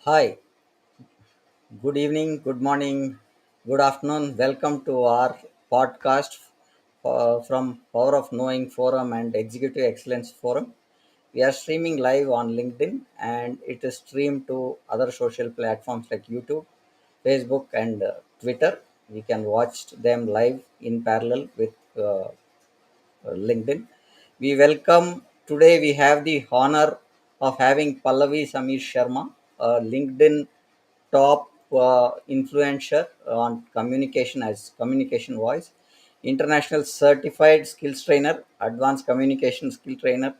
Hi, good evening, good morning, good afternoon. Welcome to our podcast from Power of Knowing Forum and Executive Excellence Forum. We are streaming live on LinkedIn and it is streamed to other social platforms like YouTube, Facebook, and Twitter. We can watch them live in parallel with LinkedIn. We welcome today. We have the honor of having Pallavi Samir Sharma, a LinkedIn top influencer on communication as communication voice, international certified skills trainer, advanced communication skill trainer.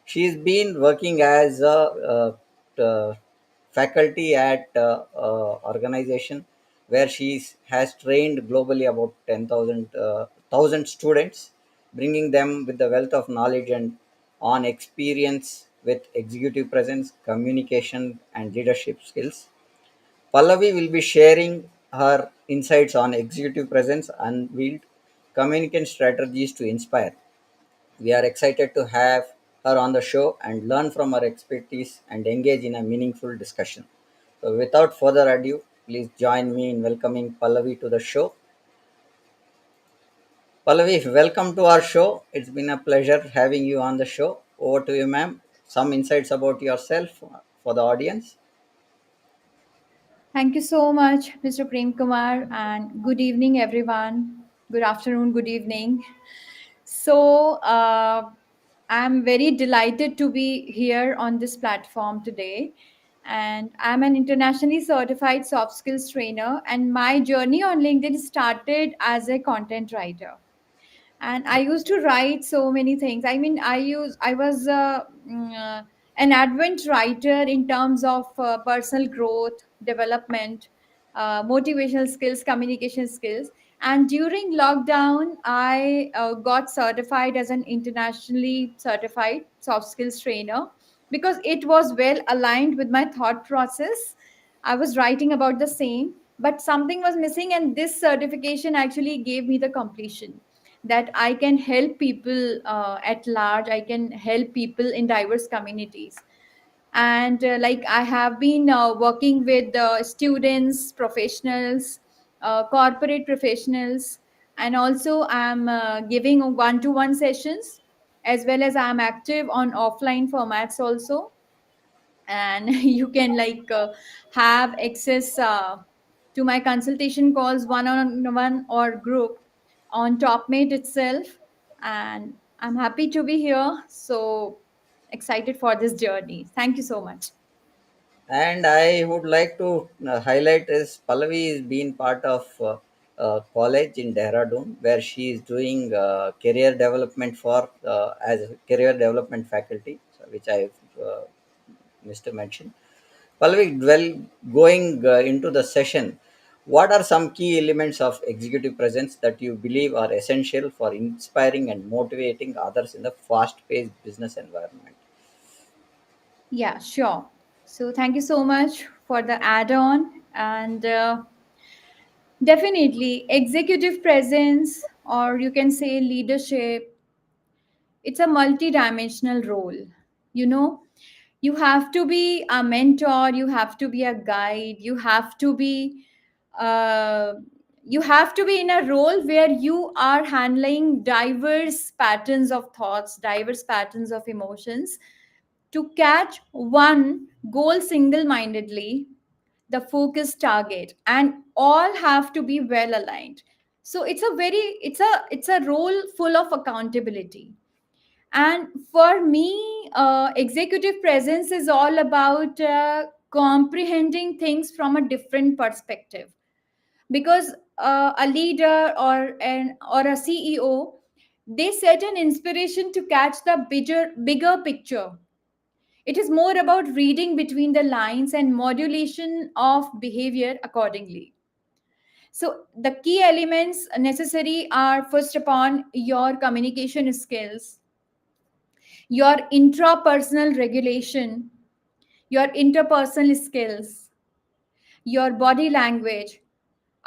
She's been working as a faculty at organization where has trained globally about 10,000 1,000 students, bringing them with the wealth of knowledge and on experience with executive presence, communication, and leadership skills. Pallavi will be sharing her insights on executive presence, unveiled communication strategies to inspire. We are excited to have her on the show and learn from her expertise and engage in a meaningful discussion. So, without further ado, please join me in welcoming Pallavi to the show. Pallavi, welcome to our show. It's been a pleasure having you on the show. Over to you, ma'am. Some insights about yourself for the audience. Thank you so much, Mr. Prem Kumar, and good evening, everyone. Good afternoon, good evening. So, I'm very delighted to be here on this platform today. And I'm an internationally certified soft skills trainer, and my journey on LinkedIn started as a content writer. And I used to write so many things. I was an advent writer in terms of personal growth, development, motivational skills, communication skills. And during lockdown, I got certified as an internationally certified soft skills trainer because it was well aligned with my thought process. I was writing about the same, but something was missing, and this certification actually gave me the completion that I can help people at large. I can help people in diverse communities. And like I have been working with students, professionals, corporate professionals, and also I'm giving one-to-one sessions, as well as I'm active on offline formats also. And you can have access to my consultation calls one on one or group on topmate itself. And I'm happy to be here, so excited for this journey. Thank you so much. And I would like to highlight is Pallavi is being part of college in Dehradun, where she is doing career development for as a career development faculty, so which I missed to mention. Pallavi, well, going into the session, what are some key elements of executive presence that you believe are essential for inspiring and motivating others in the fast-paced business environment? Yeah, sure. So thank you so much for the add-on. And definitely executive presence, or you can say leadership, it's a multi-dimensional role. you know you have to be a mentor, you have to be a guide, uh, you have to be in a role where you are handling diverse patterns of thoughts, diverse patterns of emotions, to catch one goal single-mindedly, the focus target, and all have to be well aligned. So it's a role full of accountability. And for me, executive presence is all about comprehending things from a different perspective. Because a leader or a CEO, they set an inspiration to catch the bigger picture. It is more about reading between the lines and modulation of behavior accordingly. So the key elements necessary are, first upon, your communication skills, your intrapersonal regulation, your interpersonal skills, your body language,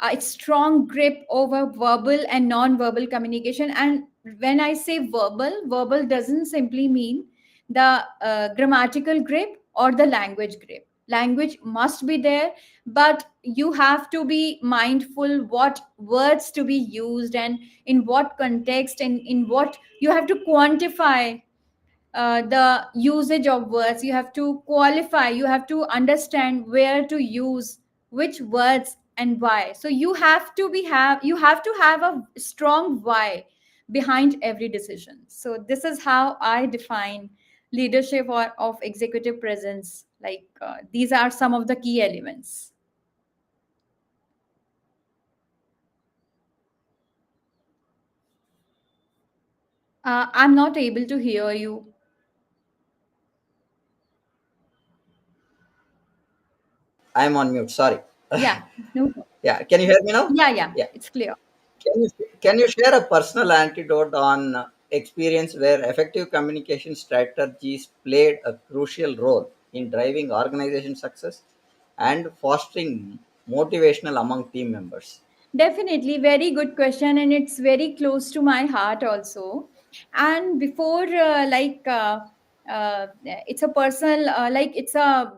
a strong grip over verbal and non-verbal communication. And when I say verbal doesn't simply mean the grammatical grip or the language grip. language must be there, but you have to be mindful what words to be used and in what context, and in what you have to quantify the usage of words. You have to qualify, you have to understand where to use which words and why. So you have to have a strong why behind every decision. So this is how I define leadership or of executive presence. Like these are some of the key elements. I'm not able to hear you. I'm on mute. Sorry. Yeah, no. Yeah. Can you hear me now? Yeah, yeah, Yeah. it's clear. Can you share a personal anecdote on experience where effective communication strategies played a crucial role in driving organization success and fostering motivational among team members? Definitely, very good question, and it's very close to my heart also. And before, it's a personal, it's a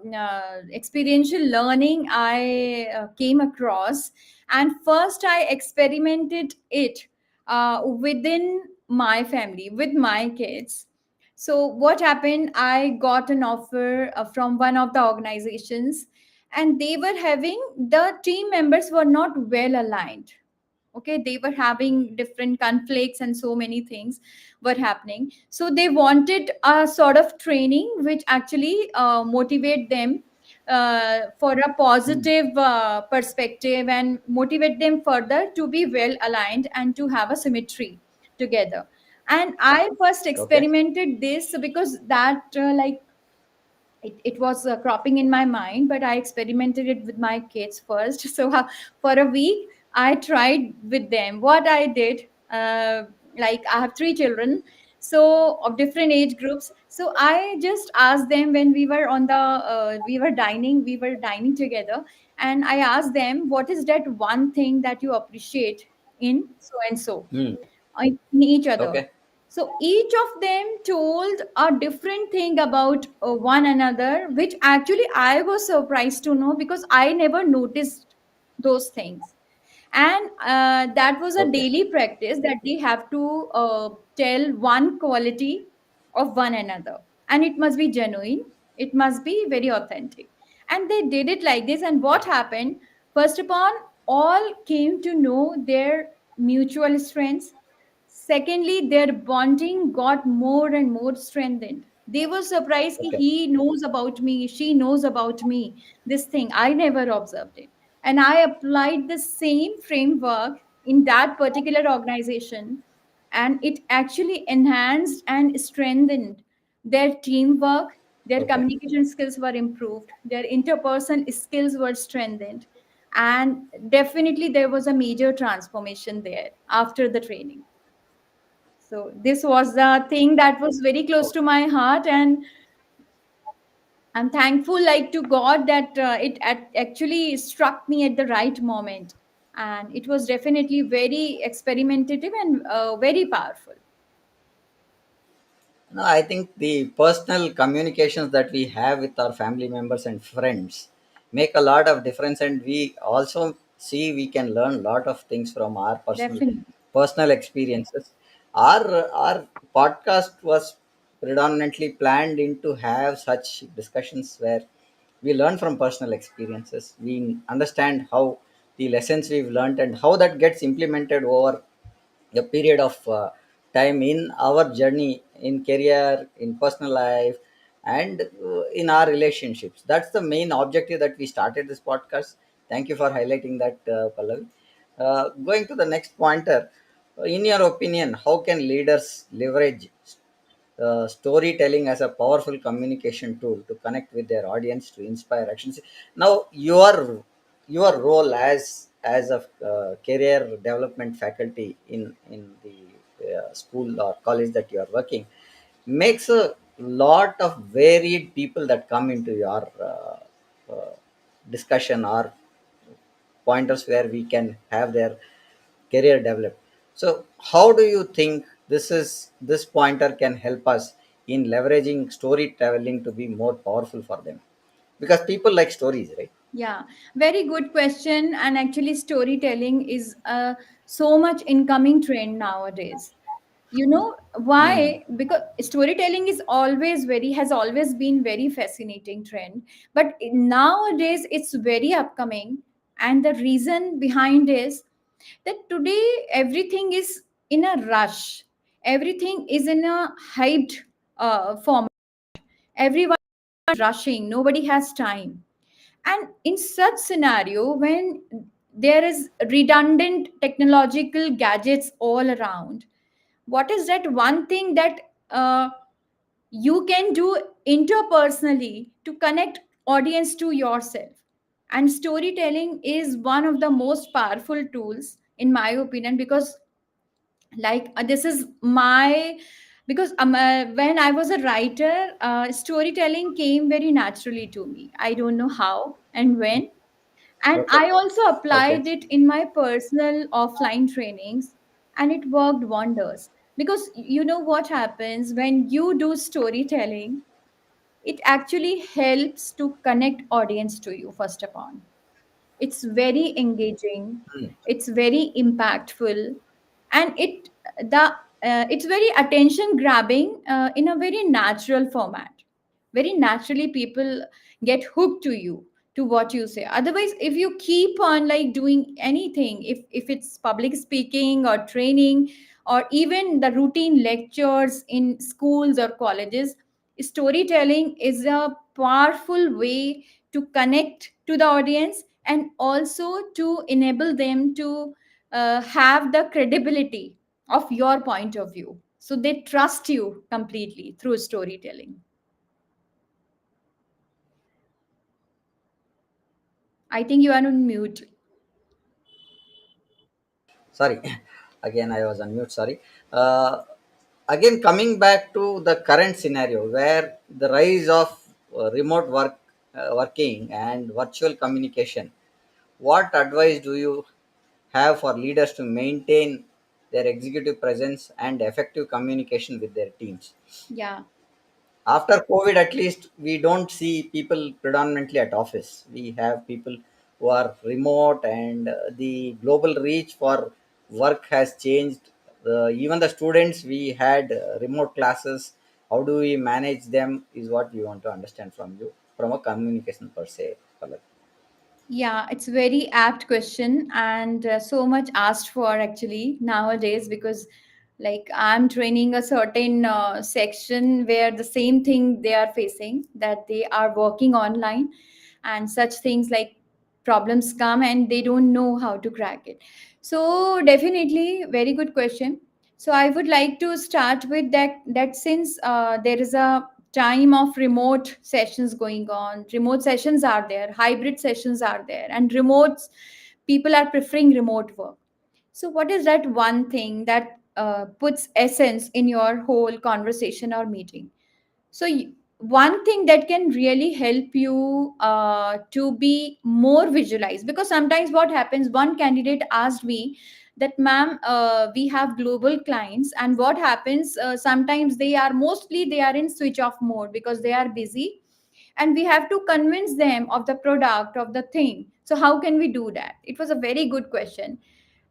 experiential learning I came across, and first I experimented it within my family with my kids. So what happened? I got an offer from one of the organizations, and they were having, the team members were not well aligned. Okay, they were having different conflicts and so many things were happening. So they wanted a sort of training which actually motivate them for a Hmm. positive perspective, and motivate them further to be well aligned and to have a symmetry together. And I first Okay. experimented this because that it was cropping in my mind, but I experimented it with my kids first. So for a week I tried with them. What I did, like I have three children, so of different age groups. So I just asked them when we were on the we were dining together, and I asked them, what is that one thing that you appreciate in so and so, Hmm. in each other. Okay. So each of them told a different thing about one another, which actually I was surprised to know because I never noticed those things. And that was a Okay. daily practice that they have to tell one quality of one another. And it must be genuine, it must be very authentic. And they did it like this. And what happened? First upon, all came to know their mutual strengths. Secondly, their bonding got more and more strengthened. They were surprised कि Okay. he knows about me, she knows about me. This thing, I never observed it. And I applied the same framework in that particular organization, and it actually enhanced and strengthened their teamwork. Their Okay. communication skills were improved, their interperson skills were strengthened, and definitely there was a major transformation there after the training. So this was the thing that was very close to my heart, and I'm thankful, like to God, that actually struck me at the right moment, and it was definitely very experimentative and very powerful. No, I think the personal communications that we have with our family members and friends make a lot of difference, and we also see we can learn a lot of things from our Definitely, personal experiences. Our podcast was predominantly planned in to have such discussions where we learn from personal experiences. We understand how the lessons we've learned and how that gets implemented over a period of time in our journey in career, in personal life, and in our relationships. That's the main objective that we started this podcast. Thank you for highlighting that, Pallavi. Going to the next pointer, in your opinion, how can leaders leverage storytelling as a powerful communication tool to connect with their audience to inspire actions? Now, your role as a career development faculty in the school or college that you are working makes a lot of varied people that come into your discussion or pointers where we can have their career develop. So how do you think this pointer can help us in leveraging storytelling to be more powerful for them? because people like stories, right? Yeah, very good question. And actually, storytelling is so much incoming trend nowadays. You know Hmm. why? Because storytelling is always very has always been very fascinating trend, but nowadays it's very upcoming. And the reason behind is that today everything is in a rush. Everything is in a hyped form. Everyone is rushing. Nobody has time, and in such scenario, when there is redundant technological gadgets all around, what is that one thing that you can do interpersonally to connect audience to yourself? And storytelling is one of the most powerful tools in my opinion, because this is my because when I was a writer, storytelling came very naturally to me. I don't know how and when, and Okay. I also Okay. applied it in my personal offline trainings, and it worked wonders. Because you know what happens when you do storytelling, it actually helps to connect audience to you first upon. It's very engaging, Hmm. it's very impactful, and it's very attention grabbing in a very natural format. Very naturally people get hooked to you, to what you say. Otherwise, if you keep on like doing anything, if it's public speaking or training, or even the routine lectures in schools or colleges, storytelling is a powerful way to connect to the audience, and also to enable them to have the credibility of your point of view, so they trust you completely through storytelling. I think you are on mute. Sorry, again I was on mute. Sorry. Uh, Again, coming back to the current scenario where the rise of remote working and virtual communication, what advice do you have for leaders to maintain their executive presence and effective communication with their teams? Yeah. After COVID, at least we don't see people predominantly at office. We have people who are remote, and the global reach for work has changed. Even the students, we had remote classes. How do we manage them is what we want to understand from you, from a communication per se, Palak. Yeah, it's a very apt question, and so much asked for actually nowadays, because like I'm training a certain section where the same thing they are facing, that they are working online, and such things like problems come and they don't know how to crack it. So definitely very good question. So I would like to start with that since there is a time of remote sessions going on, remote sessions are there, hybrid sessions are there, and remotes, people are preferring remote work. So what is that one thing that puts essence in your whole conversation or meeting? So one thing that can really help you to be more visualized, because sometimes what happens, one candidate asked me that, ma'am, we have global clients, and what happens, sometimes they are in switch off mode because they are busy, and we have to convince them of the product, of the thing. So how can we do that? It was a very good question.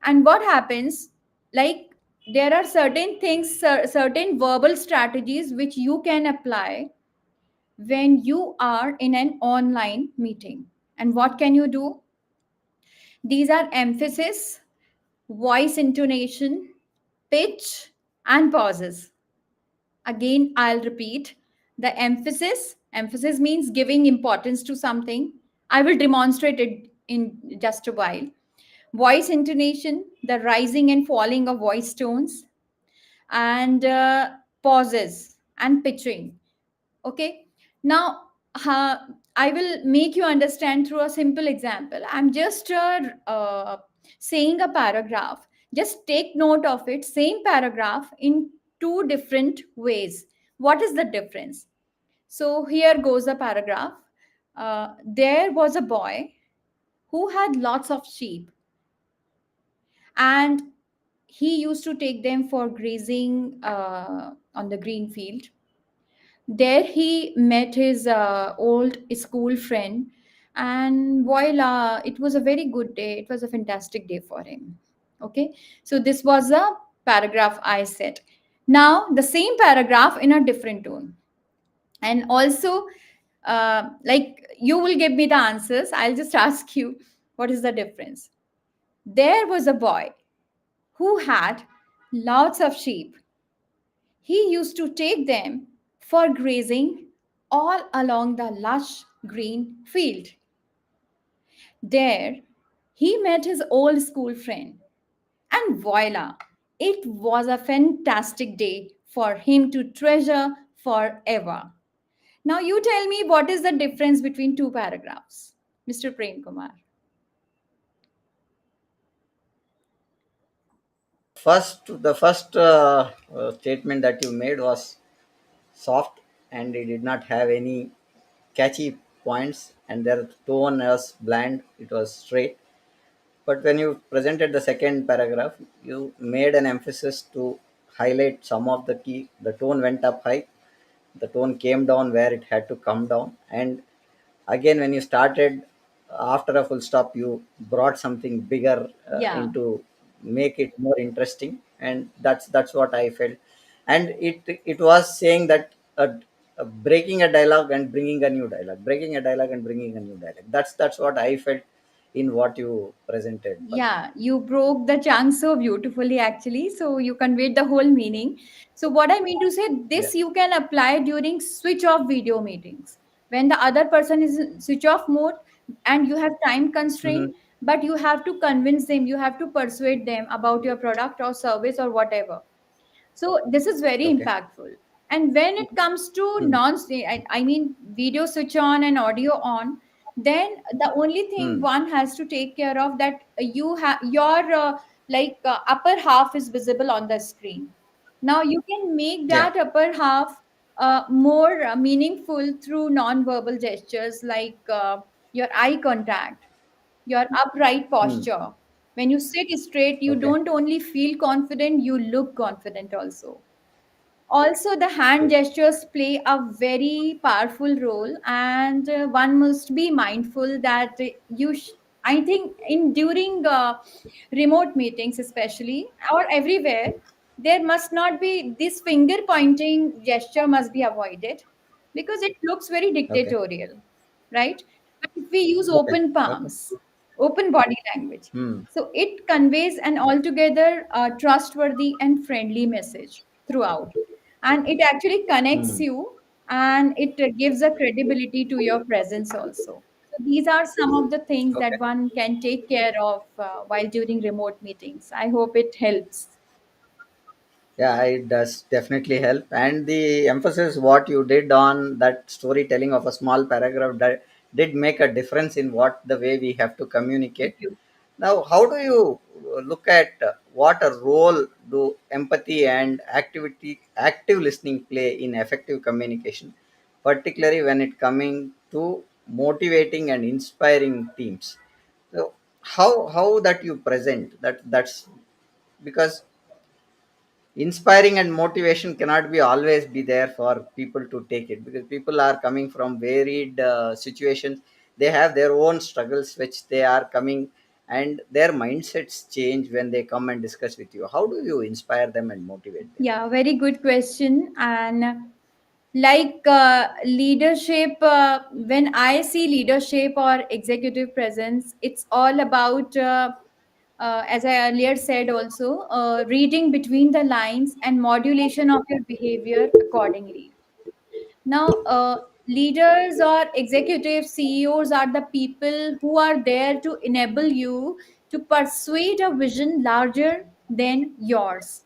And what happens, like, there are certain things, certain verbal strategies which you can apply when you are in an online meeting. And what can you do? These are emphasis, voice intonation, pitch, and pauses. Again, I'll repeat. The emphasis means giving importance to something. I will demonstrate it in just a while. Voice intonation, the rising and falling of voice tones, and pauses and pitching. Okay. Now, uh, I will make you understand through a simple example. I'm just saying a paragraph. Just take note of it. Same paragraph in two different ways. What is the difference? So here goes a paragraph. There was a boy who had lots of sheep, and he used to take them for grazing on the green field. There he met his old school friend, and voila, it was a very good day. It was a fantastic day for him. Okay, so this was a paragraph I said. Now, the same paragraph in a different tone. And also, like you will give me the answers, I'll just ask you what is the difference. There was a boy who had lots of sheep. He used to take them for grazing all along the lush green field. There, he met his old school friend, and voila, it was a fantastic day for him to treasure forever. Now, you tell me what is the difference between two paragraphs, Mr. Prem Kumar? The first statement that you made was soft, and it did not have any catchy points, and their tone was bland. It was straight. But when you presented the second paragraph, you made an emphasis to highlight some of the key. The tone went up high, the tone came down where it had to come down, and again when you started after a full stop, you brought something bigger Yeah, into make it more interesting, and that's what I felt. And it was saying that breaking a dialogue and bringing a new dialogue, breaking a dialogue and bringing a new dialogue. That's what I felt in what you presented, Pallavi. yeah, you broke the chunk so beautifully, actually. So you conveyed the whole meaning. So, what I mean to say, Yeah. this you can apply during switch off video meetings when the other person is in switch off mode and you have time Hmm. constraint, but you have to convince them, you have to persuade them about your product or service or whatever. So this is very Okay. impactful. And when it comes to Hmm. I mean video switch on and audio on, then the only thing Hmm. one has to take care of that you have your upper half is visible on the screen. Now you can make Yeah. that upper half more meaningful through non-verbal gestures like your eye contact, your upright Hmm. posture. When you sit straight, you Okay. don't only feel confident, you look confident also. Also, the hand True. gestures play a very powerful role, and one must be mindful that I think in during remote meetings especially or everywhere, there must not be this finger pointing gesture must be avoided because it looks very Okay. dictatorial, right? But if we use Okay. open Okay. palms, open body language, Hmm. so it conveys an altogether trustworthy and friendly message throughout, and it actually connects Hmm. you, and it gives a credibility to your presence also. So these are some of the things Okay. that one can take care of while during remote meetings. I hope it helps. Yeah, it does definitely help. And the emphasis what you did on that storytelling of a small paragraph that did make a difference in what the way we have to Thank communicate. you. Now, how do you look at what a role do empathy and active listening play in effective communication, particularly when it coming to motivating and inspiring teams? So, how that you present that's because inspiring and motivation cannot be always be there for people to take it, because people are coming from varied situations. They have their own struggles which they are coming, and their mindsets change when they come and discuss with you. How do you inspire them and motivate them? Yeah, very good question. And leadership, when I see leadership or executive presence, it's all about, as I earlier said, also reading between the lines and modulation of your behavior accordingly. Now, leaders or executive CEOs are the people who are there to enable you to persuade a vision larger than yours.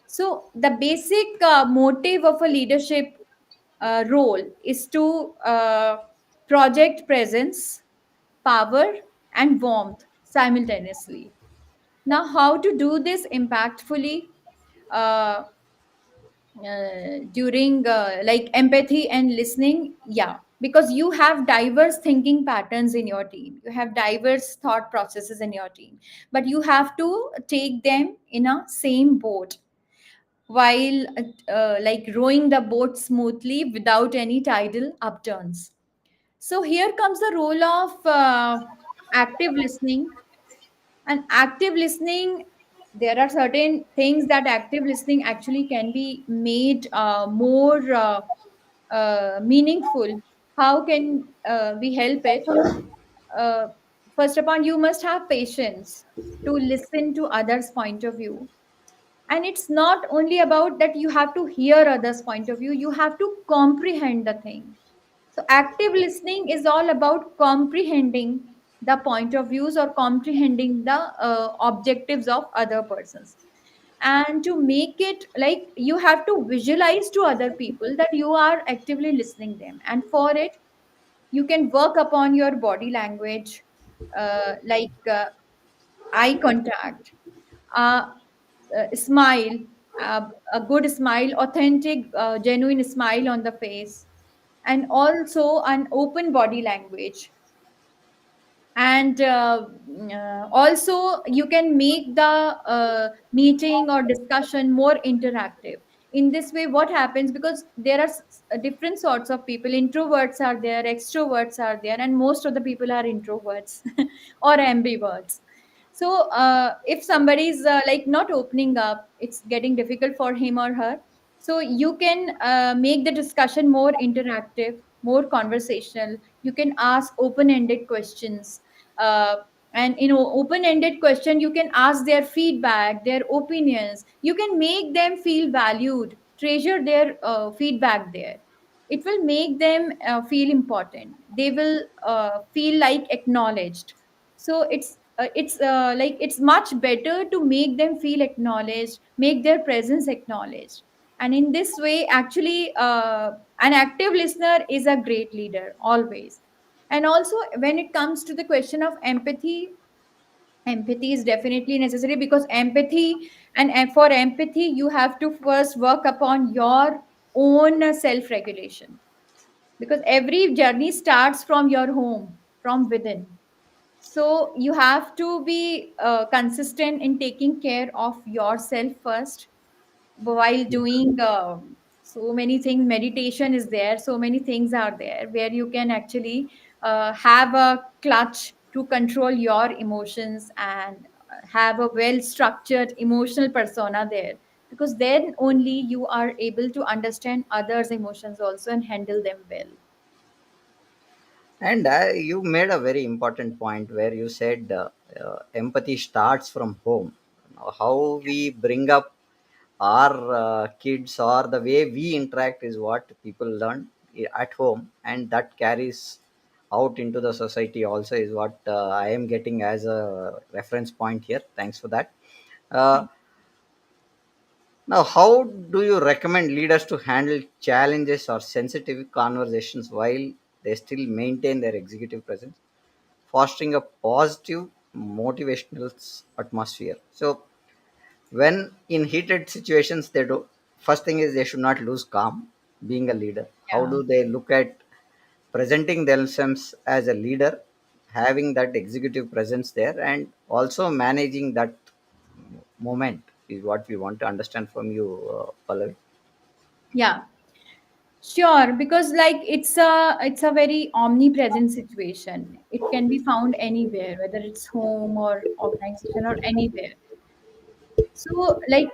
So, the basic motive of a leadership role is to project presence, power, and warmth simultaneously. Now, how to do this impactfully? Uh, During like empathy and listening, yeah, because you have diverse thinking patterns in your team, you have diverse thought processes in your team, but you have to take them in a same boat. while like rowing the boat smoothly without any tidal upturns. So here comes the role of active listening. And active listening, there are certain things that active listening actually can be made more meaningful. How can we help it? uh, First upon, you must have patience to listen to others point of view. And it's not only about that you have to hear others point of view, you have to comprehend the thing. So active listening is all about comprehending the point of views or comprehending the objectives of other persons. And to make it like, you have to visualize to other people that you are actively listening them, and for it you can work upon your body language, eye contact, uh, smile, a good smile, authentic, genuine smile on the face, and also an open body language. And also you can make the meeting or discussion more interactive. In this way, what happens, because there are different sorts of people, introverts are there, extroverts are there, and most of the people are introverts or ambiverts. So if somebody is like not opening up, it's getting difficult for him or her. So you can make the discussion more interactive, more conversational. You can ask open ended questions. uh, and open ended question, you can ask their feedback, their opinions. You can make them feel valued, treasure their feedback there. It will make them feel important. They will feel like acknowledged. So it's like it's much better to make them feel acknowledged, make their presence acknowledged. And in this way, actually, an active listener is a great leader always. And also, when it comes to the question of empathy, empathy is definitely necessary, because empathy, and for empathy you have to first work upon your own self regulation, because every journey starts from your home, from within. So you have to be consistent in taking care of yourself first, while doing so many things. Meditation is there, so many things are there where you can actually have a clutch to control your emotions, and have a well structured emotional persona there, because then only you are able to understand others emotions also and handle them well. And you made a very important point where you said empathy starts from home. Now, how we bring up our kids or the way we interact is what people learn at home, and that carries out into the society also, is what I am getting as a reference point here. Thanks for that. Uh, Now, how do you recommend leaders to handle challenges or sensitive conversations while they still maintain their executive presence, fostering a positive motivational atmosphere? So, when in heated situations, they do, first thing is they should not lose calm. Being a leader, how Yeah. do they look at presenting themselves as a leader, having that executive presence there, and also managing that moment is what we want to understand from you, Pallavi. Yeah, sure, because like it's a very omnipresent situation. It can be found anywhere, whether it's home or organization or anywhere. So like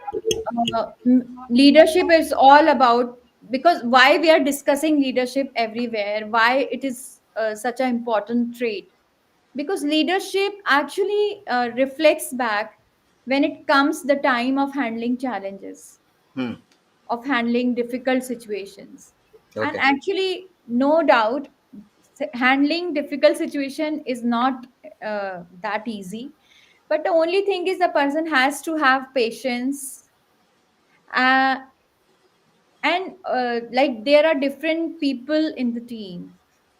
leadership is all about, because why we are discussing leadership everywhere, why it is such an important trait, because leadership actually reflects back when it comes the time of handling challenges, Hmm. of handling difficult situations. And Okay. actually, no doubt, handling difficult situation is not that easy. But the only thing is, the person has to have patience. uh, and like there are different people in the team,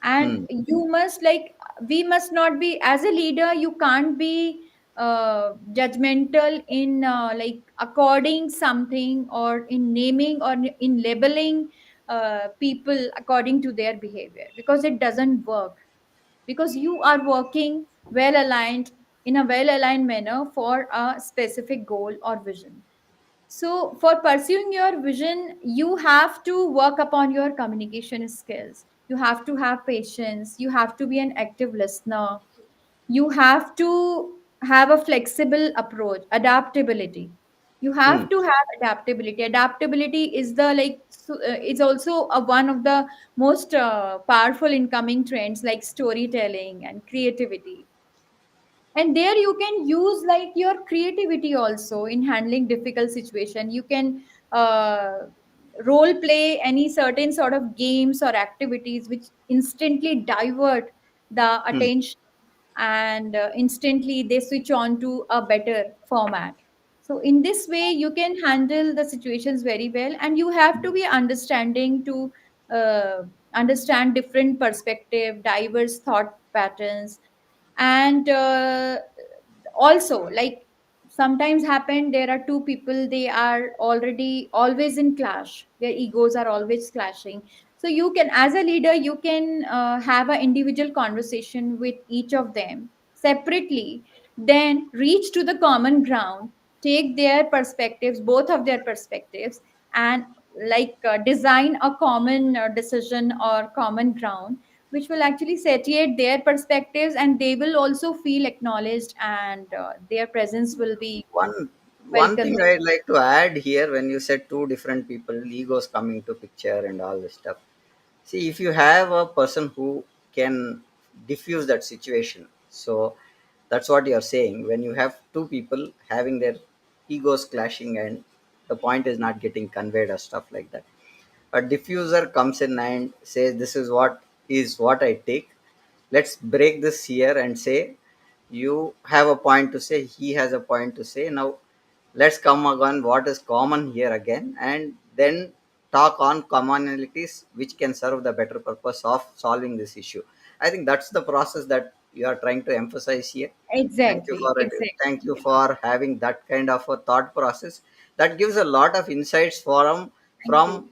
and Hmm. you must like, we must not be, as a leader you can't be judgmental in like according something, or in naming, or in labeling people according to their behavior, because it doesn't work. Because you are working well aligned, in a well aligned manner for a specific goal or vision. So, for pursuing your vision, you have to work upon your communication skills. You have to have patience. You have to be an active listener. You have to have a flexible approach, adaptability. You Hmm. have to have adaptability. Adaptability is the it's also one of the most powerful incoming trends like storytelling and creativity. And there you can use like your creativity also in handling difficult situation. You can uh, role play any certain sort of games or activities which instantly divert the Hmm. attention, and instantly they switch on to a better format. So in this way you can handle the situations very well, and you have to be understanding to uh, understand different perspective, diverse thought patterns. And also, like, sometimes happen there are two people, they are already always in clash, their egos are always clashing. So you can, as a leader, you can have an individual conversation with each of them separately, then reach to the common ground, take their perspectives, both of their perspectives, and design a common decision or common ground which will actually satiate their perspectives, and they will also feel acknowledged, and their presence will be One welcome. thing I'd like to add here, when you said two different people, egos coming to picture and all this stuff. See, if you have a person who can diffuse that situation, so that's what you're saying. When you have two people having their egos clashing and the point is not getting conveyed or stuff like that, a diffuser comes in and says, this is what I take. Let's break this here and say, you have a point to say, he has a point to say. Now let's come again what is common here again, and then talk on commonalities which can serve the better purpose of solving this issue. I think that's the process that you are trying to emphasize here. Thank you Exactly, for it. exactly. Thank you for having that kind of a thought process. That gives a lot of insights Thank you. from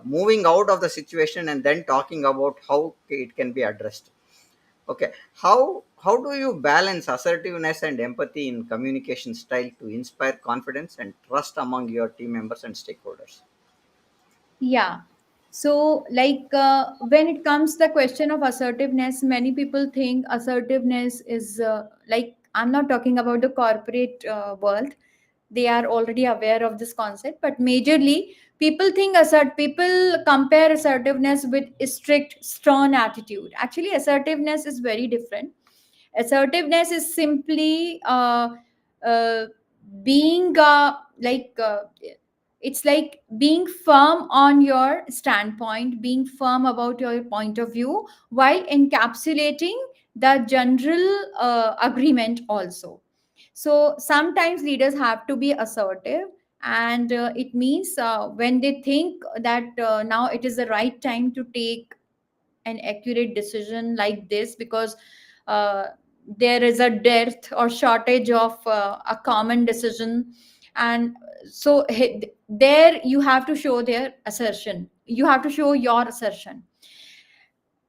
moving out of the situation and then talking about how it can be addressed. Okay, how do you balance assertiveness and empathy in communication style to inspire confidence and trust among your team members and stakeholders? Yeah. So, when it comes the question of assertiveness, many people think assertiveness is I'm not talking about the corporate world. They are already aware of this concept, but majorly people compare assertiveness with strict, strong attitude. Actually, assertiveness is very different. Assertiveness is simply uh, being it's like being firm on your standpoint, being firm about your point of view while encapsulating the general agreement also. So sometimes leaders have to be assertive, and it means when they think that now it is the right time to take an accurate decision like this, because uh, there is a dearth or shortage of a common decision. And so there you have to show their assertion, you have to show your assertion.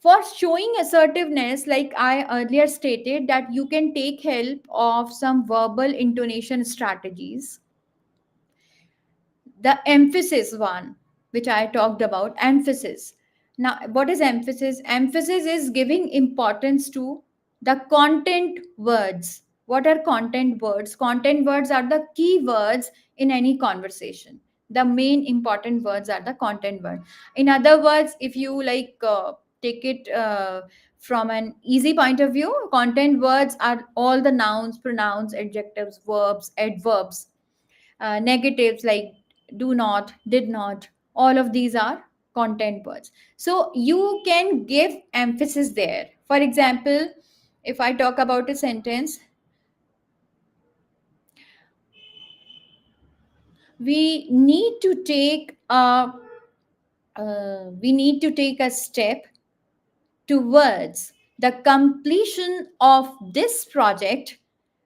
For showing assertiveness, like I earlier stated, that you can take help of some verbal intonation strategies. The emphasis one, which I talked about, emphasis. Now, what is emphasis? Emphasis is giving importance to the content words. What are content words? Content words are the key words in any conversation. The main important words are the content word. In other words, if you take it from an easy point of view, content words are all the nouns, pronouns, adjectives, verbs, adverbs. Negatives like do not, did not, all of these are content words. So you can give emphasis there. For example, if I talk about a sentence, we need to take a we need to take a step towards the completion of this project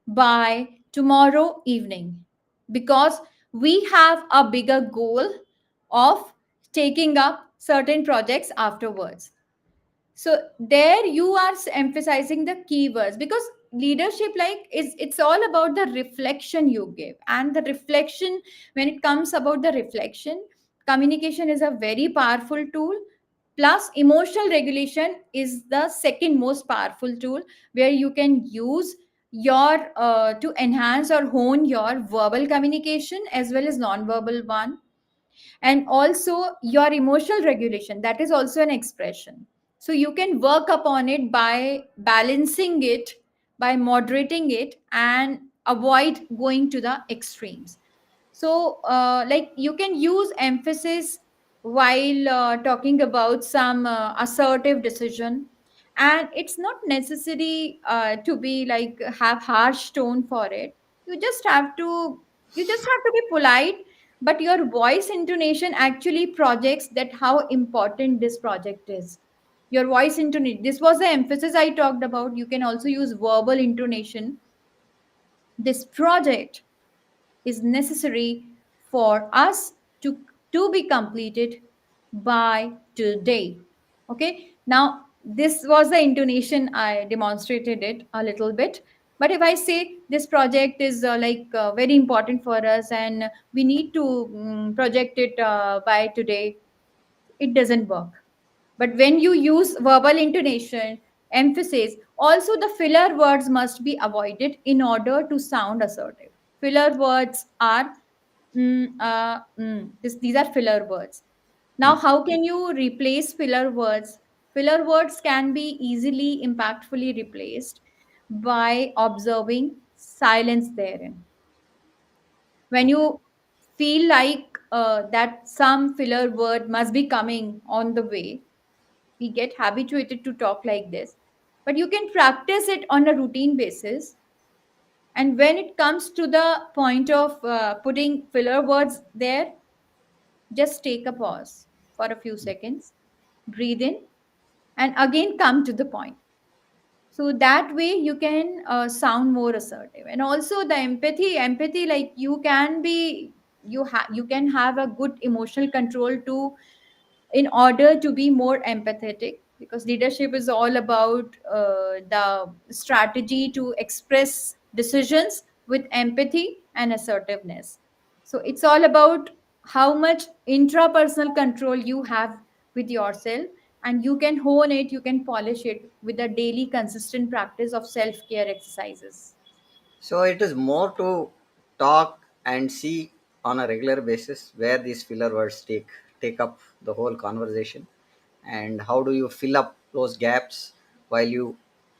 by tomorrow evening, because we have a bigger goal of taking up certain projects afterwards. So there you are emphasizing the keywords, because leadership, like, is it's all about the reflection you give. And the reflection, when it comes about the reflection, communication is a very powerful tool. Plus emotional regulation is the second most powerful tool, where you can use your to enhance or hone your verbal communication as well as non-verbal one. And also your emotional regulation, that is also an expression. So you can work upon it by balancing it, by moderating it, and avoid going to the extremes. So like, you can use emphasis while talking about some assertive decision. And it's not necessary to be like have harsh tone for it. You just have to, you just have to be polite, but your voice intonation actually projects that how important this project is. Your voice intonation, this was the emphasis I talked about. You can also use verbal intonation. This project is necessary for us to be completed by today. Okay, now this was the intonation, I demonstrated it a little bit. But if I say this project is very important for us, and we need to project it by today, it doesn't work. But when you use verbal intonation, emphasis, also the filler words must be avoided in order to sound assertive. Filler words are these are filler words. Now, Hmm. how can you replace filler words? Filler words can be easily, impactfully replaced by observing silence therein. When Okay. you feel like that some filler word must be coming on the way, we get habituated to talk like this. But you can practice it on a routine basis. And when it comes to the point of putting filler words there, just take a pause for a few seconds, breathe in, and again come to the point. So that way you can sound more assertive. And also the empathy, like, you can be, you can have a good emotional control to, in order to be more empathetic, because leadership is all about the strategy to express decisions with empathy and assertiveness. So it's all about how much intrapersonal control you have with yourself, and you can hone it, you can polish it with a daily consistent practice of self care exercises. So it is more to talk and see on a regular basis where these filler words take up the whole conversation, and how do you fill up those gaps while you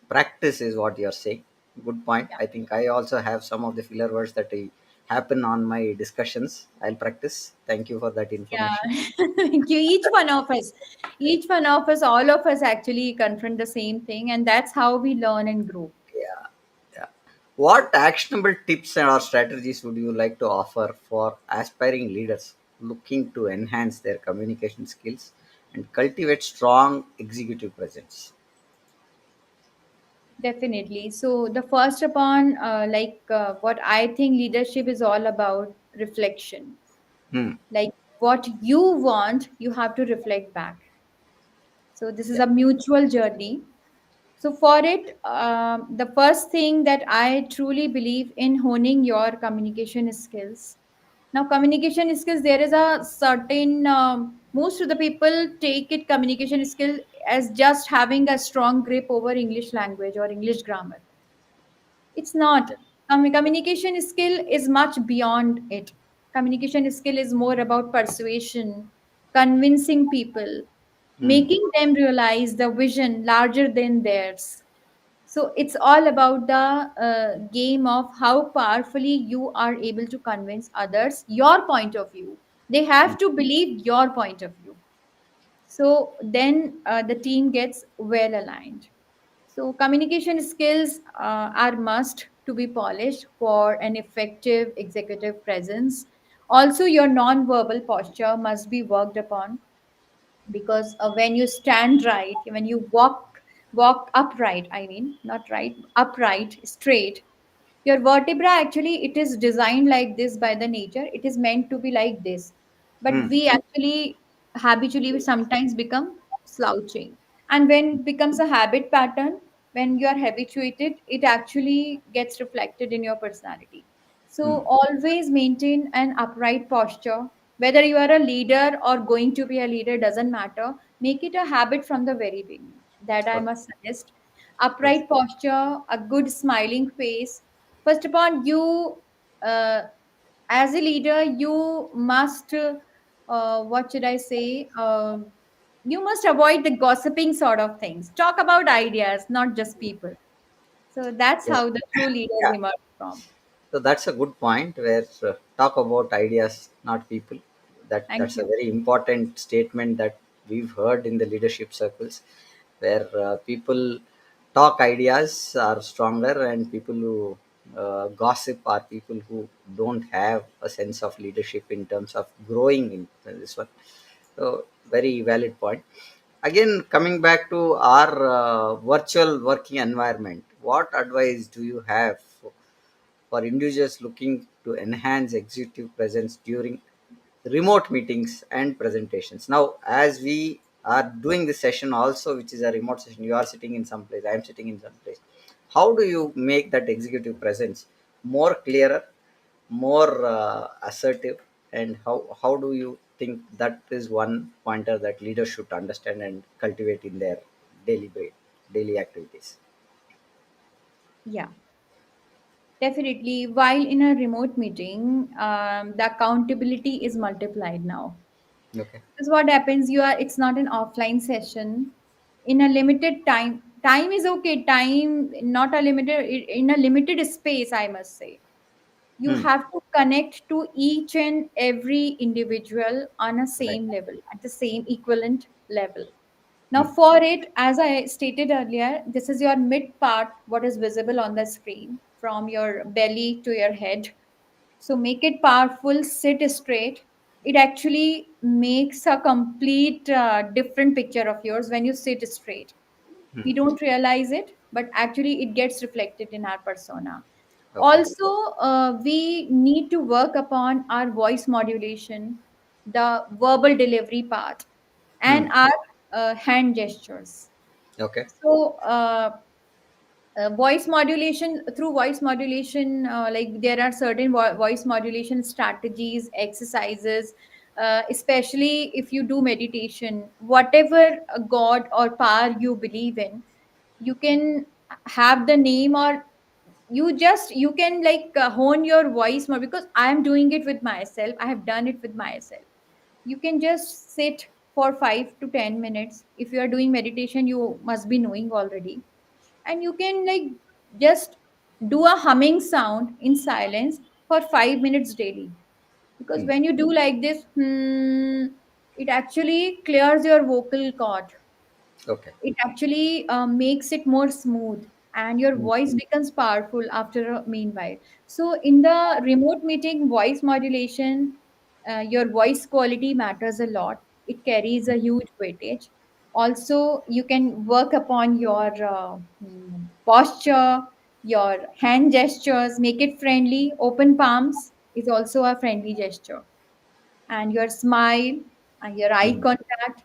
practice is what you're saying. Good point. Yeah. I think I also have some of the filler words that I happen on my discussions. I'll practice. Thank you for that information. Yeah, thank you. Each one of us, all of us actually confront the same thing, and that's how we learn and grow. Yeah. Yeah. What actionable tips or strategies would you like to offer for aspiring leaders looking to enhance their communication skills and cultivate strong executive presence? Definitely. So the first upon, what I think leadership is all about, reflection. Hmm. Like, what you want, you have to reflect back. So this is Yeah. a mutual journey. So for it, the first thing that I truly believe in honing your communication skills. Now, communication skills, there is a certain, most of the people take it communication skill as just having a strong grip over English language or English grammar. It's not. Communication skill is much beyond it. Communication skill is more about persuasion, convincing people, Hmm. making them realize the vision larger than theirs. So it's all about the game of how powerfully you are able to convince others your point of view. They Hmm. have to believe your point of view. So then the team gets well aligned. So communication skills are must to be polished for an effective executive presence. Also, your non-verbal posture must be worked upon, because when you stand right, when you walk upright, I mean not right, upright, straight, your vertebra actually, it is designed like this by the nature. It is meant to be like this, but Hmm. we actually habitually sometimes become slouching, And when it becomes a habit pattern, when you are habituated, it actually gets reflected in your personality. So Hmm. always maintain an upright posture. Whether you are a leader or going to be a leader doesn't matter. Make it a habit from the very beginning. That I Okay. must suggest. Yes. Upright posture, a good smiling face. First upon you, uh, as a leader, you must, what should I say? You must avoid the gossiping sort of things. Talk about ideas, not just people. So that's Yeah. how the true leaders Yeah. emerge from. So that's a good point where talk about ideas, not people. Thank That's a you. very important statement that we've heard in the leadership circles, where people talk ideas are stronger, and people who gossip are people who don't have a sense of leadership in terms of growing in this one. So very valid point. Again, coming back to our virtual working environment, what advice do you have for individuals looking to enhance executive presence during remote meetings and presentations? Now, as we are doing this session also, which is a remote session, you are sitting in some place, I am sitting in some place. How do you make that executive presence more clearer, more assertive, and how do you think that is one pointer that leaders should understand and cultivate in their daily activities? Yeah, definitely. While in a remote meeting, the accountability is multiplied now. Okay. Because what happens, it's not an offline session. In a limited time, time is okay. Time, not a limited, in a limited space, I must say. You Hmm. have to connect to each and every individual on a Right. same level, at the same equivalent level. Now Hmm. for it, as I stated earlier, this is your mid part, what is visible on the screen from your belly to your head. So make it powerful, sit straight. It actually makes a complete different picture of yours when you sit straight. We don't realize it, but actually it gets reflected in our persona. Okay. Also, we need to work upon our voice modulation, the verbal delivery part, Hmm. and our hand gestures. Okay. So voice modulation, through voice modulation, like there are certain voice modulation strategies, exercises, especially if you do meditation, whatever god or power you believe in, you can have the name, or you can like hone your voice more, because I am doing it with myself, I have done it with myself. You can just sit for 5 to 10 minutes. If you are doing meditation, you must be knowing already, and you can like just do a humming sound in silence for 5 minutes daily. Because Hmm. when you do like this, it actually clears your vocal cord. Okay. It actually makes it more smooth, and your Hmm. voice becomes powerful after a meanwhile. So in the remote meeting, voice modulation, your voice quality matters a lot. It carries a huge weightage. Also, you can work upon your posture, your hand gestures, make it friendly. Open palms is also a friendly gesture, and your smile and your eye Hmm. contact,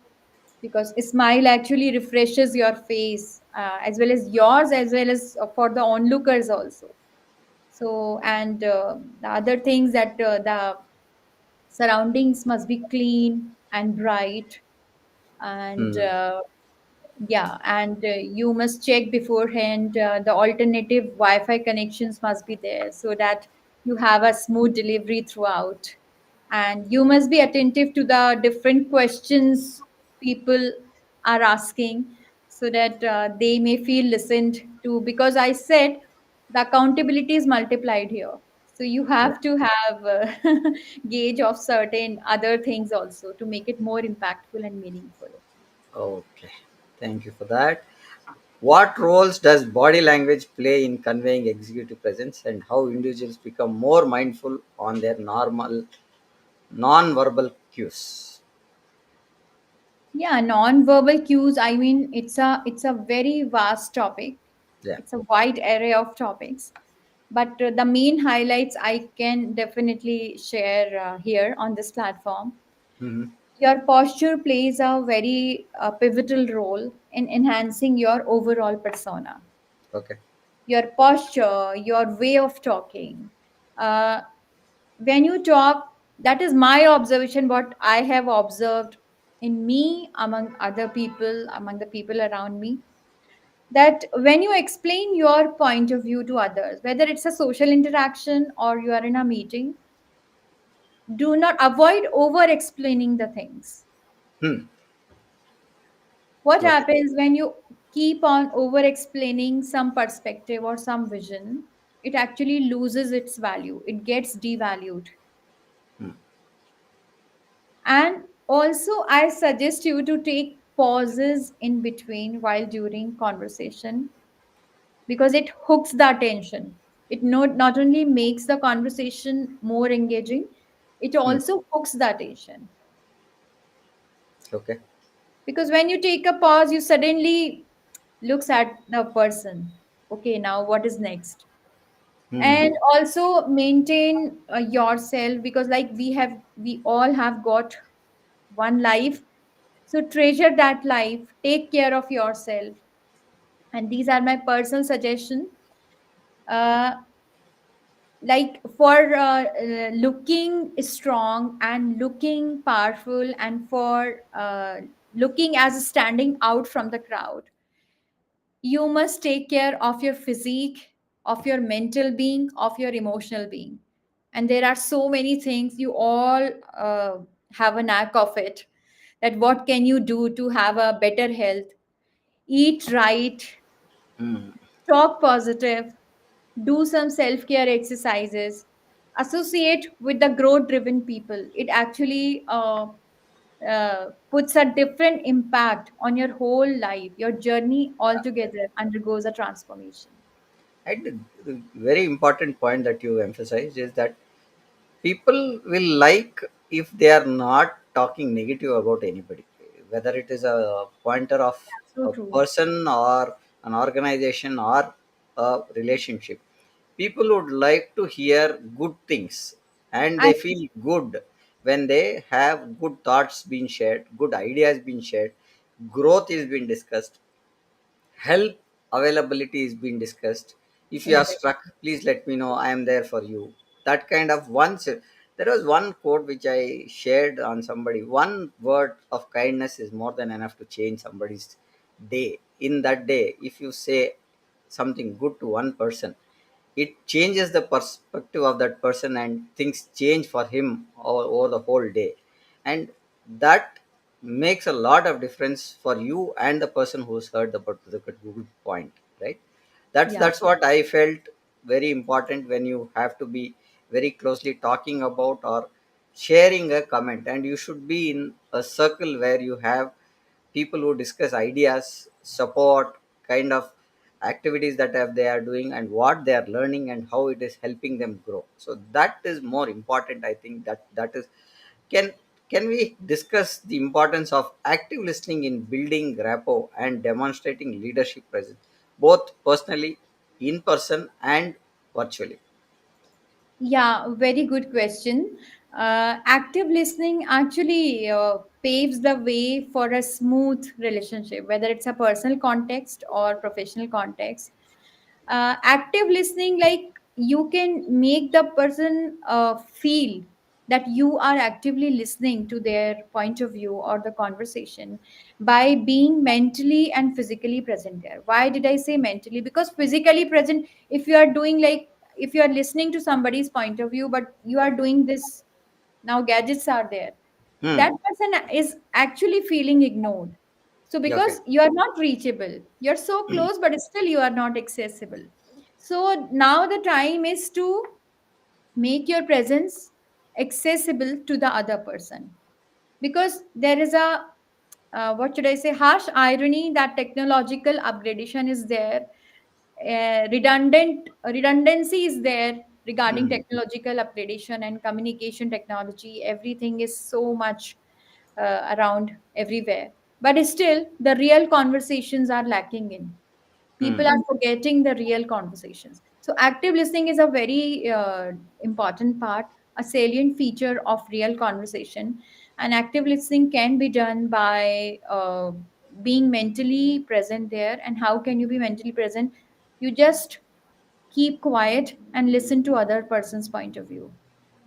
because a smile actually refreshes your face, as well as yours, as well as for the onlookers also. So and the other things, that the surroundings must be clean and bright, and Hmm. yeah, and you must check beforehand, the alternative wi-fi connections must be there, so that you have a smooth delivery throughout. And you must be attentive to the different questions people are asking, so that they may feel listened to, because I said the accountability is multiplied here. So you Yeah. have to have gauge of certain other things also to make it more impactful and meaningful. Okay. Thank you for that. What roles does body language play in conveying executive presence, and how individuals become more mindful on their normal non-verbal cues? Yeah, non-verbal cues. I mean, it's a very vast topic. Yeah. It's a wide array of topics, but the main highlights I can definitely share here on this platform. Hmm. Your posture plays a very pivotal role in enhancing your overall persona. Okay. Your posture, your way of talking. Uh, when you talk, that is my observation, what I have observed in me, among other people, among the people around me, that when you explain your point of view to others, whether it's a social interaction or you are in a meeting, do not avoid over explaining the things. Hmm. What Okay. happens when you keep on over explaining some perspective or some vision? It actually loses its value, it gets devalued. Hmm. And also, I suggest you to take pauses in between while during conversation, because it hooks the attention. It not only makes the conversation more engaging, it Hmm. also hooks the attention. Okay. Because when you take a pause, you suddenly looks at the person. Okay, now what is next? Hmm. And also maintain yourself, because like we all have got one life. So treasure that life, take care of yourself. And these are my personal suggestion. Uh, like for looking strong and looking powerful, and for looking as standing out from the crowd, you must take care of your physique, of your mental being, of your emotional being. And there are so many things you all have a knack of it, that what can you do to have a better health? Eat right, Hmm. talk positive, do some self care exercises, associate with the growth driven people. It actually puts a different impact on your whole life. Your journey altogether undergoes a transformation. And the very important point that you emphasized is that people will like if they are not talking negative about anybody, whether it is a pointer of So a true. person or an organization or a relationship. People would like to hear good things, and I they feel good when they have good thoughts being shared, good ideas being shared, growth is being discussed, help availability is being discussed. If you are exactly. struck, please let me know, I am there for you. That kind of once there was one quote which I shared on somebody: one word of kindness is more than enough to change somebody's day. In that day, if you say something good to one person, it changes the perspective of that person and things change for him over the whole day. And that makes a lot of difference for you and the person who's heard the good point, right? that's Yeah. that's what I felt very important when you have to be very closely talking about or sharing a comment, and you should be in a circle where you have people who discuss ideas, support, kind of activities that they are doing and what they are learning and how it is helping them grow. So that is more important. I think that is can can we discuss the importance of active listening in building rapport and demonstrating leadership presence, both personally, in person, and virtually? Yeah, very good question. Active listening actually paves the way for a smooth relationship, whether it's a personal context or professional context. Active listening, like you can make the person feel that you are actively listening to their point of view or the conversation by being mentally and physically present there. Why did I say mentally? Because physically present, if you are doing like, if you are listening to somebody's point of view but you are doing this, now gadgets are there, Hmm. that person is actually feeling ignored. So Okay. because you are not reachable, you're so close but still you are not accessible. So now the time is to make your presence accessible to the other person, because there is a what should I say, harsh irony that technological upgradation is there, redundancy is there regarding Hmm. technological upgradation and communication technology. Everything is so much around everywhere, but still the real conversations are lacking in. People Hmm. are forgetting the real conversations. So active listening is a very important part, a salient feature of real conversation. And active listening can be done by being mentally present there. And how can you be mentally present? You just keep quiet and listen to other person's point of view.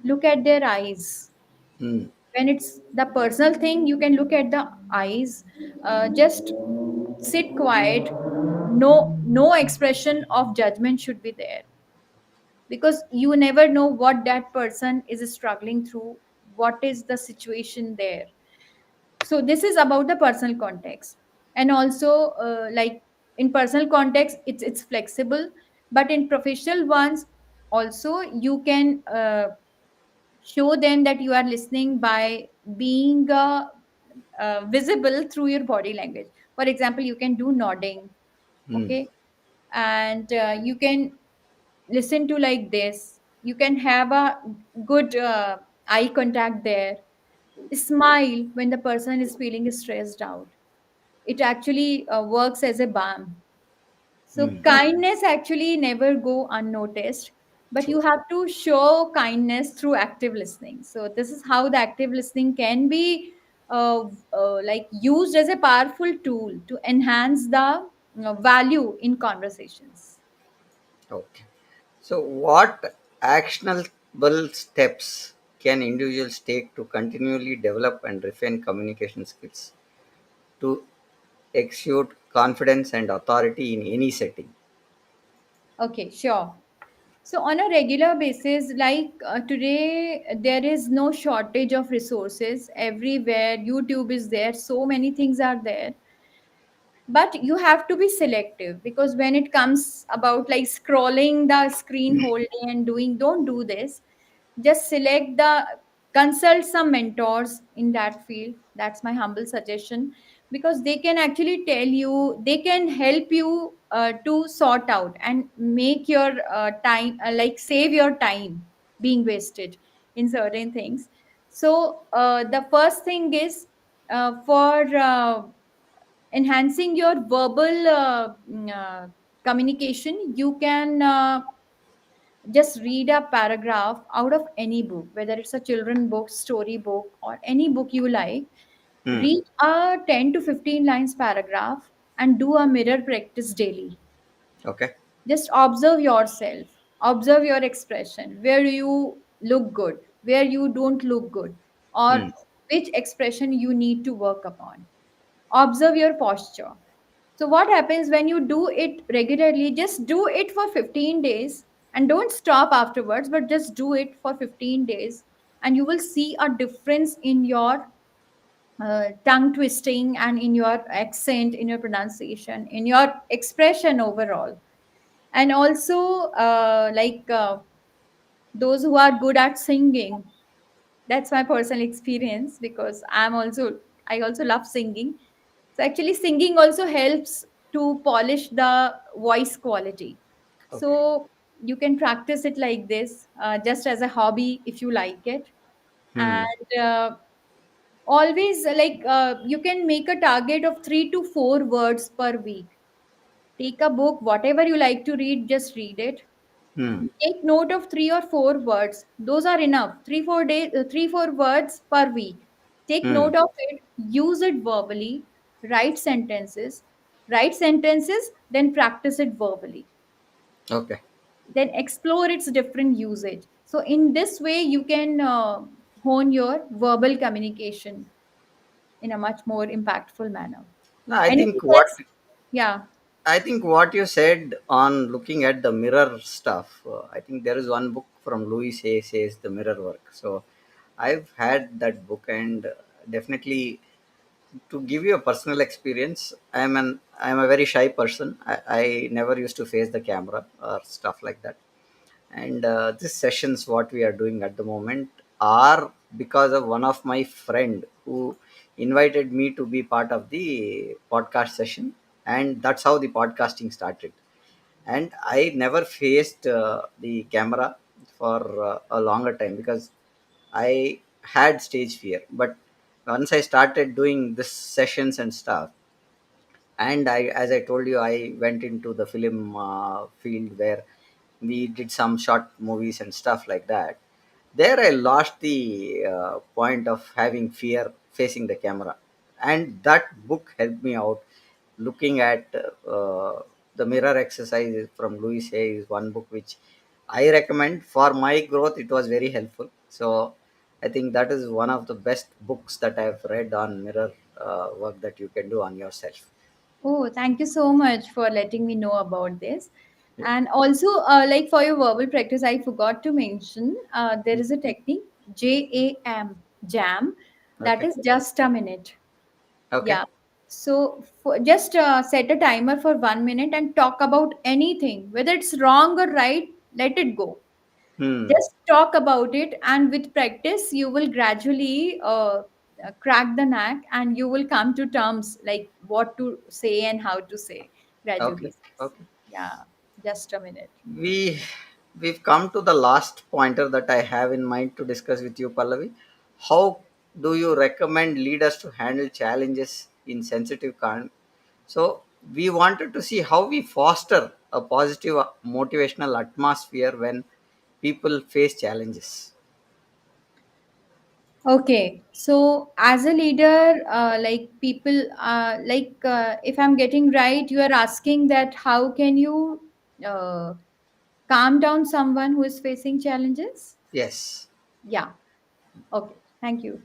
Look at their eyes. Hmm. When it's the personal thing, you can look at the eyes. Just sit quiet. No expression of judgment should be there, because you never know what that person is struggling through, what is the situation there. So this is about the personal context. And also, like, in personal context, it's flexible, but in professional ones also, you can show them that you are listening by being visible through your body language. For example, you can do nodding. Hmm. Okay. And you can listen to like this. You can have a good eye contact there. Smile when the person is feeling stressed out. It actually works as a balm. So Hmm. kindness actually never go unnoticed, but True. you have to show kindness through active listening. So this is how the active listening can be like used as a powerful tool to enhance the value in conversations. Okay. So, what actionable steps can individuals take to continually develop and refine communication skills to exude confidence and authority in any setting? Okay, sure. So on a regular basis, like today, there is no shortage of resources everywhere. YouTube is there, so many things are there, but you have to be selective, because when it comes about like scrolling the screen whole day and doing, don't do this. Just select the, consult some mentors in that field. That's my humble suggestion, because they can actually tell you, they can help you to sort out and make your time, like save your time being wasted in certain things. So the first thing is, for enhancing your verbal communication, you can just read a paragraph out of any book, whether it's a children book, story book, or any book you like. Hmm. Read a 10 to 15 lines paragraph and do a mirror practice daily. Okay. Just observe yourself, observe your expression, where you look good, where you don't look good, or Hmm. which expression you need to work upon. Observe your posture. So what happens when you do it regularly? Just do it for 15 days and don't stop afterwards, but just do it for 15 days, and you will see a difference in your tongue twisting and in your accent, in your pronunciation, in your expression overall. And also, those who are good at singing, that's my personal experience, because I also love singing. So actually singing also helps to polish the voice quality. Okay. So you can practice it like this, just as a hobby if you like it. Hmm. And always, you can make a target of 3 to 4 words per week. Take a book, whatever you like to read, just read it. Hmm. Take note of 3 or 4 words. Those are enough. 3 4 days, 3 4 words per week. Take Hmm. note of it. Use it verbally. Write sentences. Write sentences. Then practice it verbally. Okay. Then explore its different usage. So in this way, you can hone your verbal communication in a much more impactful manner. No, I Anything think what else? Yeah. I think what you said on looking at the mirror stuff. I think there is one book from Louis Hay says the mirror work. So I've had that book, and definitely, to give you a personal experience, I'm a very shy person. I never used to face the camera or stuff like that. And these sessions what we are doing at the moment are because of one of my friend who invited me to be part of the podcast session, and that's how the podcasting started. And I never faced the camera for a longer time because I had stage fear. But once I started doing this sessions and stuff, and I, as I told you, I went into the film field where we did some short movies and stuff like that. there I lost the point of having fear facing the camera, and that book helped me out. Looking at the mirror exercise from Louis Hay is one book which I recommend for my growth. It was very helpful. So I think that is one of the best books that I've read on mirror work that you can do on yourself. Oh, thank you so much for letting me know about this. Yeah. And also, like for your verbal practice, I forgot to mention there is a technique jam, that Okay. is just a minute. Okay. Yeah. So just set a timer for 1 minute and talk about anything, whether it's wrong or right, let it go. Hmm. Just talk about it, and with practice, you will gradually crack the knack, and you will come to terms like what to say and how to say Okay. gradually. Okay. Yeah, just a minute. we we've come to the last pointer that I have in mind to discuss with you, Pallavi. How do you recommend leaders to handle challenges in sensitive so we wanted to see how we foster a positive motivational atmosphere when people face challenges. Okay, so as a leader, like people, if I'm getting right, you are asking that how can you uh, calm down someone who is facing challenges? Yes. Yeah. Okay. Thank you.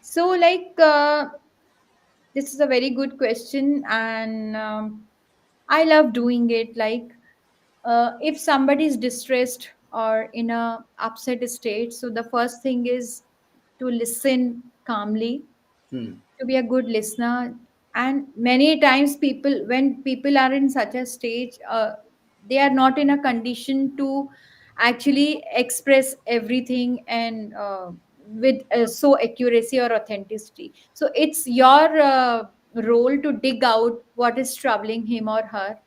So, this is a very good question, and I love doing it. If somebody is distressed or in a upset state, so the first thing is to listen calmly, Hmm. to be a good listener. And many times people, when people are in such a stage, they are not in a condition to actually express everything and with so accuracy or authenticity. So it's your role to dig out what is troubling him or her.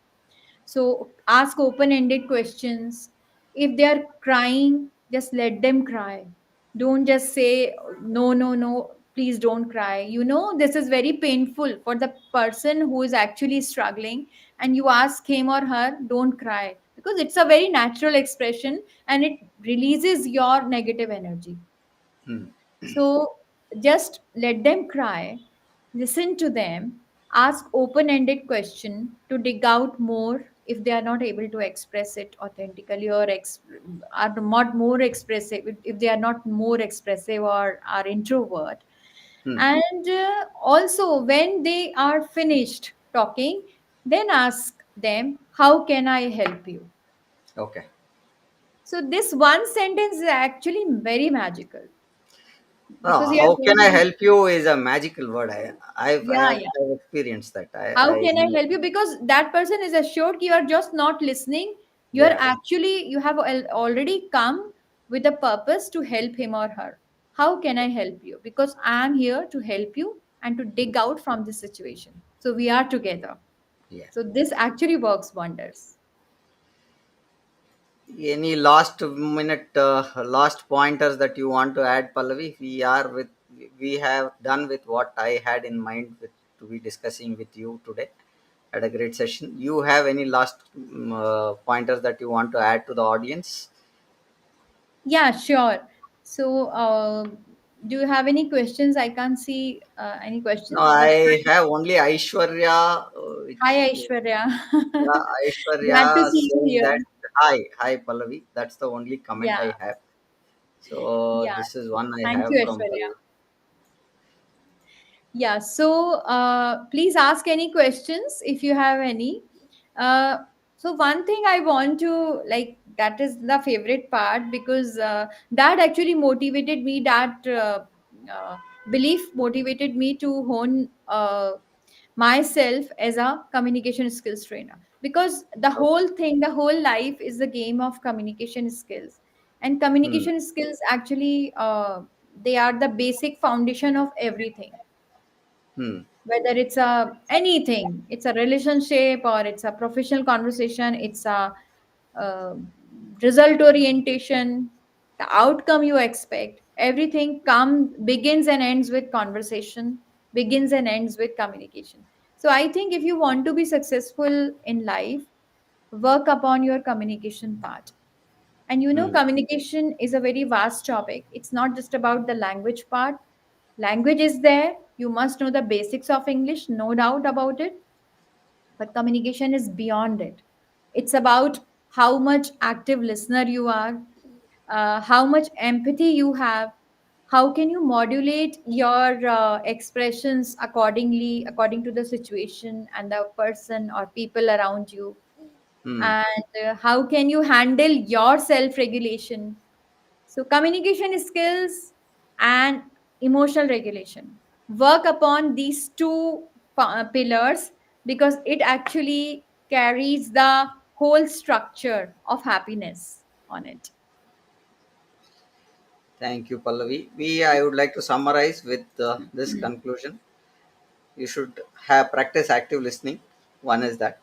So ask open ended questions. If they are crying, just let them cry. Don't just say, no, no, no, please don't cry. You know, this is very painful for the person who is actually struggling. And you ask him or her, don't cry. Because it's a very natural expression and it releases your negative energy. Hmm. So just let them cry, listen to them, ask open-ended question to dig out more if they are not able to express it authentically or are not more expressive, if they are not more expressive or are introvert. Hmm. And also when they are finished talking, then ask them, how can I help you? Okay. So this one sentence is actually very magical because you are How going can to I be, help you is a magical word. yeah, yeah. I've experienced that. How I can I help you? Because that person is assured you are just not listening. You are Yeah. actually, you have already come with a purpose to help him or her. How can I help you? Because I am here to help you and to dig out from this situation. So we are together. Yeah. So this actually works wonders. Any last minute, last pointers that you want to add, Pallavi? We have done with what I had in mind to be discussing with you today. Had a great session. You have any last pointers that you want to add to the audience? Yeah, sure. So, do you have any questions? I can't see any No, questions, but I have only Aishwarya, hi, which Aishwarya. yeah, Glad to Aishwarya see you saying that here. hi Pallavi. That's the only comment Yeah, I have. So yeah. this is one I Thank have you, from Aishwarya. Pallavi. Yeah, so please ask any questions if you have any. Uh, so one thing I want to like, that is the favorite part because that actually motivated me. That belief motivated me to hone myself as a communication skills trainer because Okay. the whole life is the game of communication skills, and Hmm. communication skills actually they are the basic foundation of everything, Hmm. whether it's a anything, it's a relationship or it's a professional conversation, it's a uh, result orientation, the outcome you expect, everything begins and ends with conversation, begins and ends with communication. So I think if you want to be successful in life, work upon your communication part. And you know, Hmm. communication is a very vast topic. It's not just about the language part. Language is there. You must know the basics of English, no doubt about it. But communication is beyond it. It's about how much active listener you are, how much empathy you have, how can you modulate your expressions accordingly, according to the situation and the person or people around you, Hmm. and how can you handle your self regulation. So, communication skills and emotional regulation work upon these two pillars, because it actually carries the whole structure of happiness on it. Thank you, Pallavi. I would like to summarize with this conclusion. You should have practice active listening. One is that,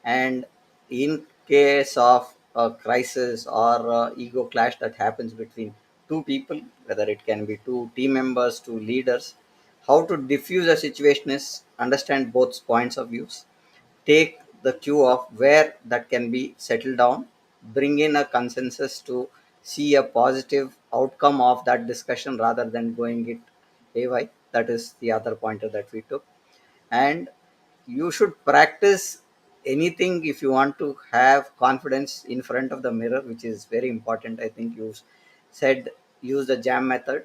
and in case of a crisis or ego clash that happens between two people, whether it can be two team members, two leaders, how to diffuse a situation is understand both points of views, take the cue of where that can be settled down, bring in a consensus to see a positive outcome of that discussion rather than going it AY. That is the other pointer that we took. And you should practice anything if you want to have confidence in front of the mirror, which is very important. I think you said use the jam method.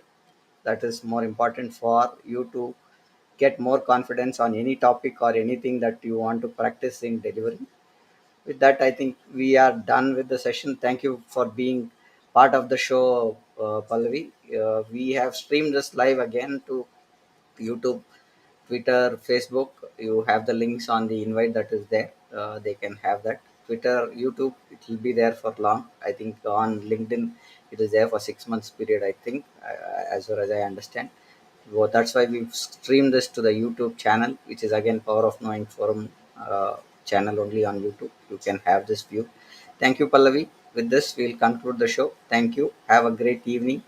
That is more important for you to get more confidence on any topic or anything that you want to practice in delivering. With that, I think we are done with the session. Thank you for being part of the show, Pallavi. We have streamed this live again to YouTube, Twitter, Facebook. You have the links on the invite that is there. They can have that. Twitter, YouTube, it will be there for long. I think on LinkedIn, it is there for 6 months period. I think, as far as I understand. Well, that's why we've streamed this to the YouTube channel, which is again Power of Knowing Forum channel only on YouTube. You can have this view. Thank you, Pallavi. With this, we'll conclude the show. Thank you. Have a great evening.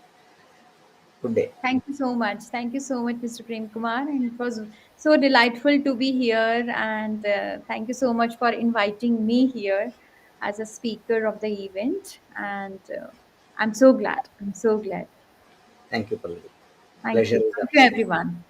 Good day. Thank you so much. Thank you so much, Mr. Prem Kumar. And it was so delightful to be here. And thank you so much for inviting me here as a speaker of the event. And I'm so glad. I'm so glad. Thank you, Pallavi. Thank Pleasure you. is Thank you, ours. everyone.